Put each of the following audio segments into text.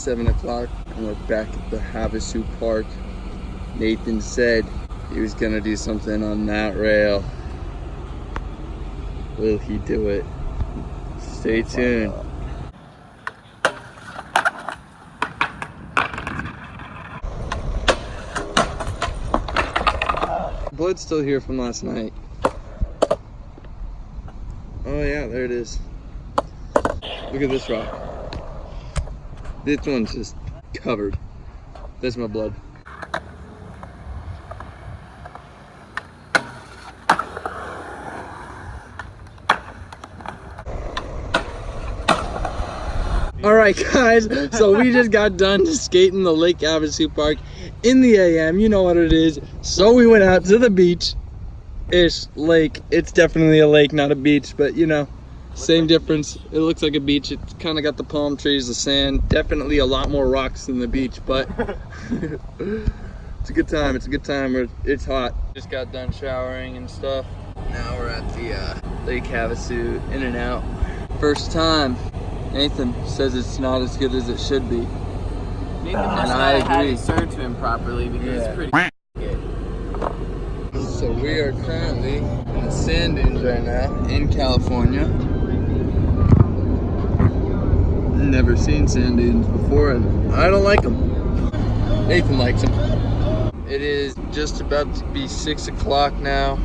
7 o'clock and we're back at the Havasu Park. Nathan said he was gonna do something on that rail. Will he do it? Stay tuned. Blood's still here from last night. Oh yeah, there it is. Look at this rock. This one's just covered. That's my blood. Alright guys, so we just got done skating the Lake Havasu Park in the AM. You know what it is. So we went out to the beach-ish lake. It's definitely a lake, not a beach, but you know, same difference. It looks like a beach. It's kind of got the palm trees, the sand. Definitely a lot more rocks than the beach, but it's a good time. It's a good time. It's hot. Just got done showering and stuff. Now we're at the Lake Havasu, in and out. First time. Nathan says it's not as good as it should be. Nathan must not have had it served to him properly because it's pretty good. So we are currently in the sand dunes right now in California. Never seen sand dunes before and I don't like them. Nathan likes them. It is just about to be 6 o'clock now.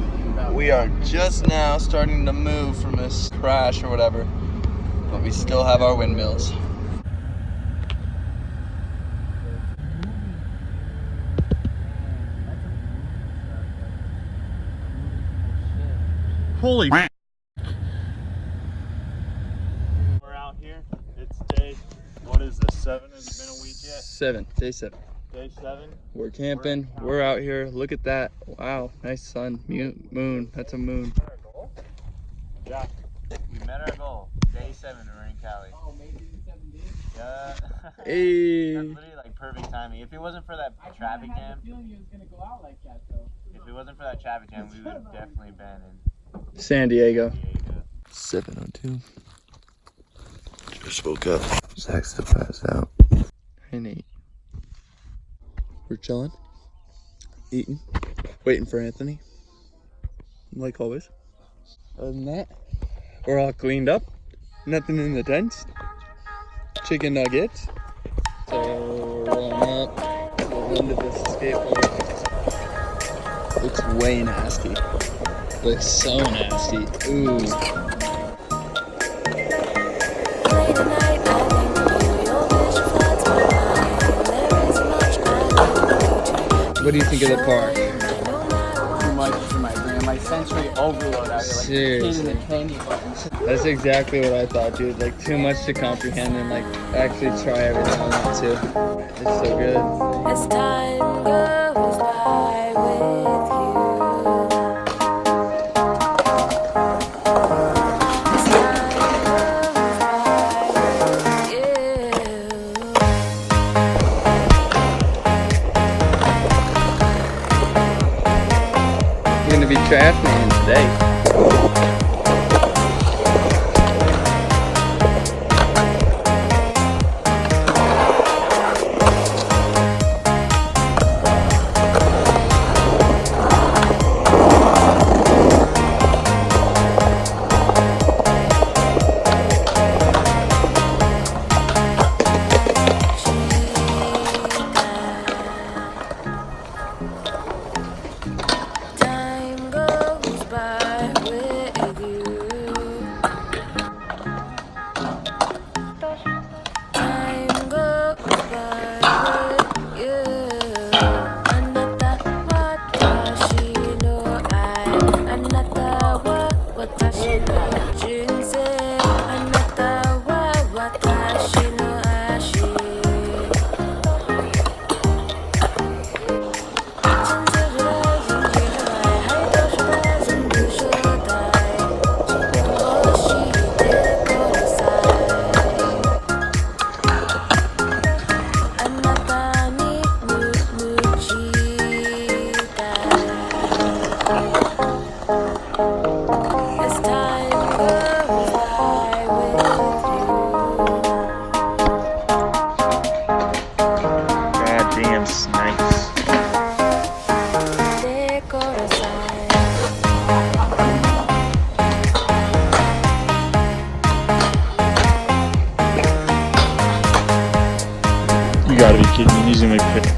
We are just now starting to move from this crash or whatever. But we still have our windmills. Holy We're out here. It's day, what is this, 7? Has it been a week yet? 7, day 7. Day 7? We're camping, we're out here. Look at that. Wow, nice sun, moon, that's a moon. Yeah. We met our goal. Day 7, we're in Cali. Oh, made it in 7 days? Yeah. Hey. That's literally like perfect timing. If it wasn't for that traffic jam. I had the feeling you was gonna go out like that though. If it wasn't for that traffic jam, we would have definitely been in San Diego. San Diego. 7:02. Just woke up. Zach's still passed out. Hey Nate. We're chilling, eating, waiting for Anthony, like always. Other than that, we're all cleaned up. Nothing in the tents. Chicken nuggets. So we're rolling up. We'll into this skateboard. Looks way nasty. Looks so nasty. Ooh. What do you think of the park? Too much for my brain. My sensory overload out here. Like Seriously. hitting the candy buttons. That's exactly what I thought, dude. Like too much to comprehend and like actually try everything I want to. It's so good. As time goes by with you. As time goes by with you. I'm gonna be trash man today. Time goes by You gotta be kidding me. He's gonna make a pick.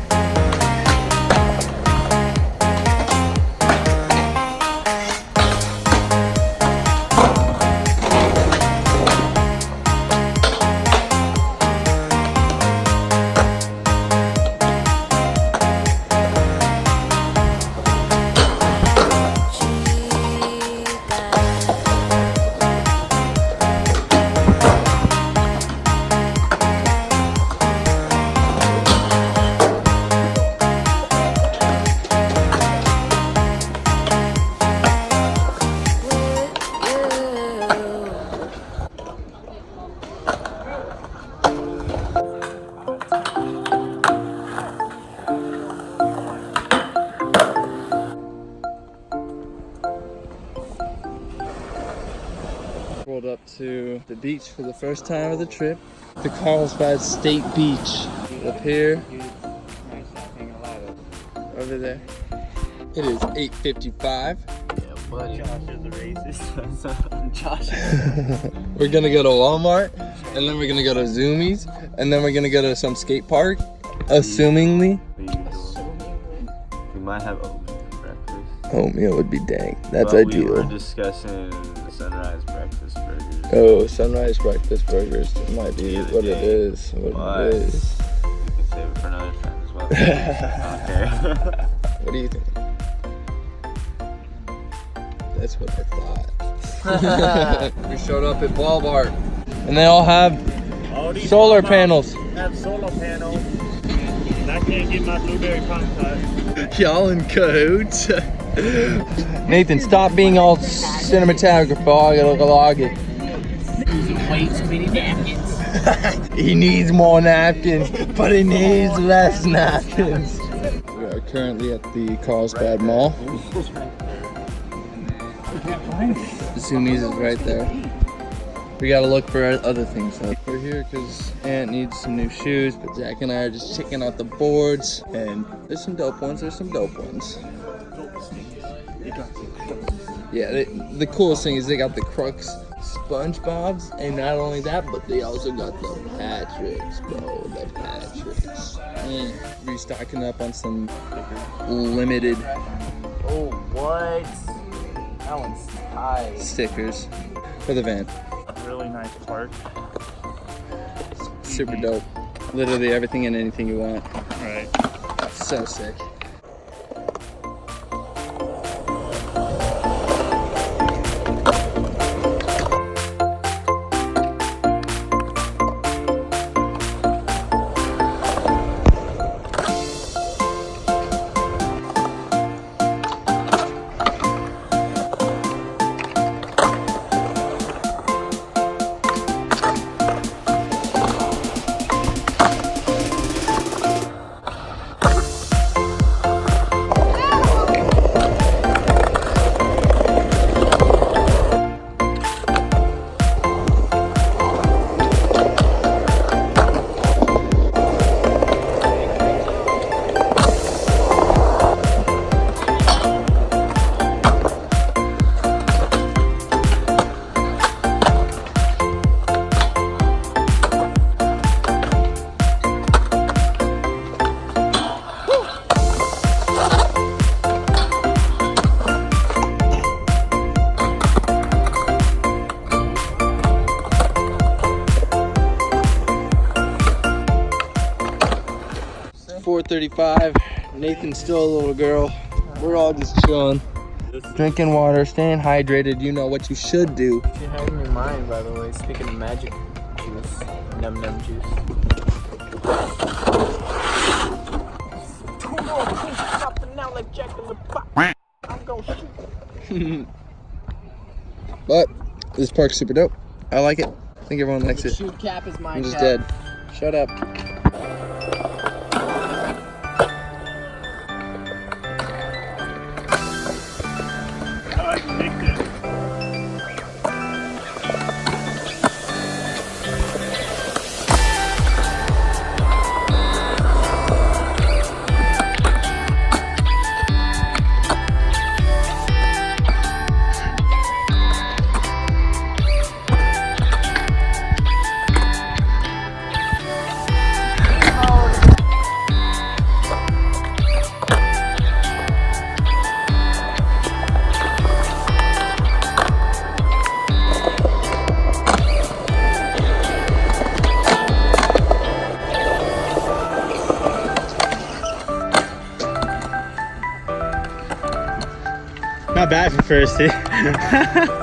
Rolled up to the beach for the first time of the trip. The Carlsbad State Beach. Up here. Over there. It is 8:55. Josh is a racist. Josh. We're gonna go to Walmart, and then we're gonna go to Zoomies, and then we're gonna go to some skate park, assumingly. We might have oatmeal for breakfast. Oatmeal would be dang. That's But ideal. We were discussing sunrise breakfast burgers. Oh, sunrise breakfast burgers might be The other what it day. is. What But it is. we can save it for another time as well. Okay. What do you think? That's what I thought. We showed up at Walmart, and they all have All these solar Walmarts panels. have solar panels. And I can't get my blueberry pop tart. Y'all in cahoots. Nathan, stop being all cinematographer. I gotta log it. Way too many napkins. He needs more napkins, but he needs less napkins. We are currently at the Carlsbad Mall. The Zoomies is right there. We gotta look for other things though. We're here because Aunt needs some new shoes, but Zach and I are just checking out the boards. And there's some dope ones, there's some dope ones. Yeah, the coolest thing is they got the Crux SpongeBob's, and not only that, but they also got the Patricks, bro. The Patricks. Restocking up on some limited Oh, what? That one's tight. stickers for the van. Really nice park. Super dope. Literally everything and anything you want. Right. So sick. .35. Nathan's still a little girl. We're all just chilling, drinking water, staying hydrated. You know what you should do. You had me in mind, by the way. Speaking of magic juice, num num juice. But this park's super dope. I like it. I think everyone likes it. Shoot cap is my I'm just cap. dead. Shut up. I picked it. Not bad for first, eh?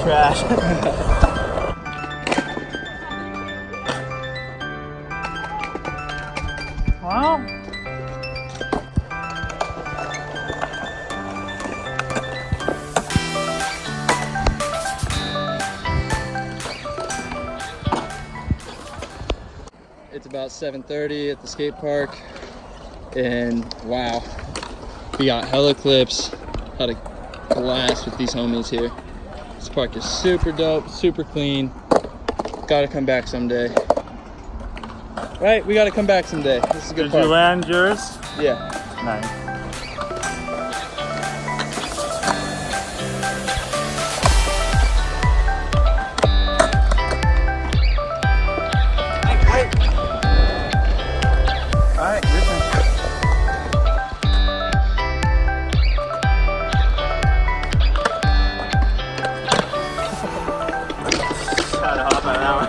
Trash. Wow. It's about 7:30 at the skate park, and wow, we got hella clips. Had a blast with these homies here. This park is super dope, super clean. Gotta come back someday. Right, we gotta come back someday. This is a good Did park. you land yours? Yeah. Nice. Alright, your turn. Try to hop out of that one.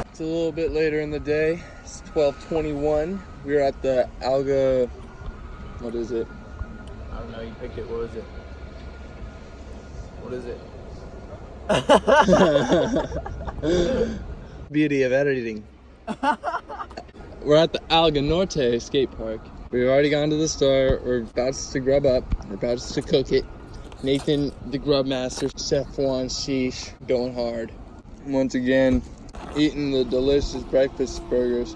It's a little bit later in the day. It's 12:21. We're at the Alga. What is it? I don't know, you picked it. What was it? What is it? Beauty of editing. We're at the Alga Norte skate park. We've already gone to the store. We're about to grub up. We're about to cook it. Nathan, the grub master, Chef Juan Sheesh, going hard. Once again, eating the delicious breakfast burgers.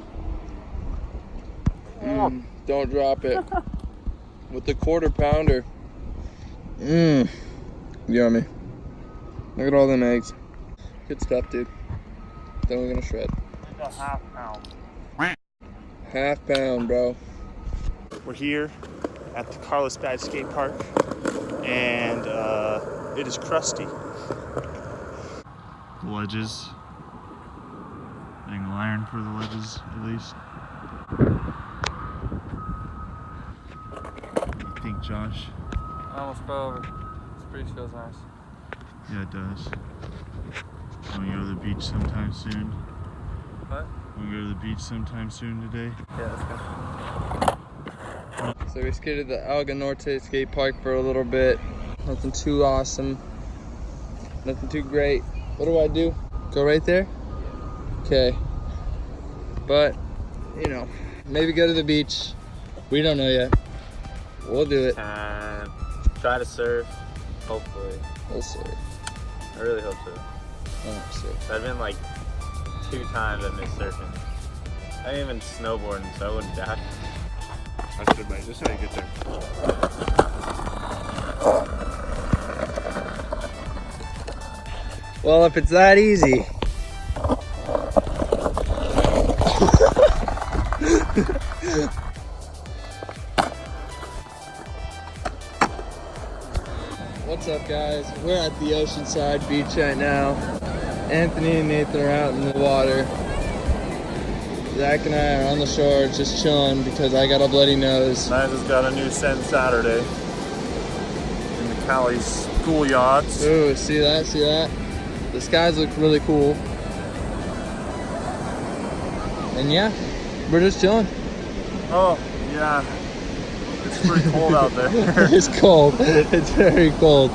Don't drop it. With the quarter pounder. Yummy. Look at all them eggs. Good stuff, dude. Then we're gonna shred. A half pound. Half pound, bro. We're here at the Carlsbad skate park, and it is crusty. The ledges. Angle iron for the ledges, at least. What do you think, Josh? I almost fell over. This breeze feels nice. Yeah, it does. Want to go to the beach sometime soon? What? Want to go to the beach sometime soon today? Yeah, let's go. So we skated the Alga Norte skate park for a little bit. Nothing too awesome. Nothing too great. What do? Go right there? Okay. But, you know, maybe go to the beach. We don't know yet. We'll do it. Try to surf, hopefully. We'll surf. I really hope so. Oh, surf. I've been like 2 times I missed surfing. I ain't even snowboarding, so I wouldn't die. That's good, mate. This is how you get there. Well, if it's that easy. What's up, guys? We're at the Oceanside Beach right now. Anthony and Nathan are out in the water. Zach and I are on the shore just chilling because I got a bloody nose. Nice has got a new Send Saturday in the Cali school yachts. Ooh, see that? See that? The skies look really cool. And yeah, we're just chilling. Oh, yeah. It's pretty cold out there. It's cold. It's very cold.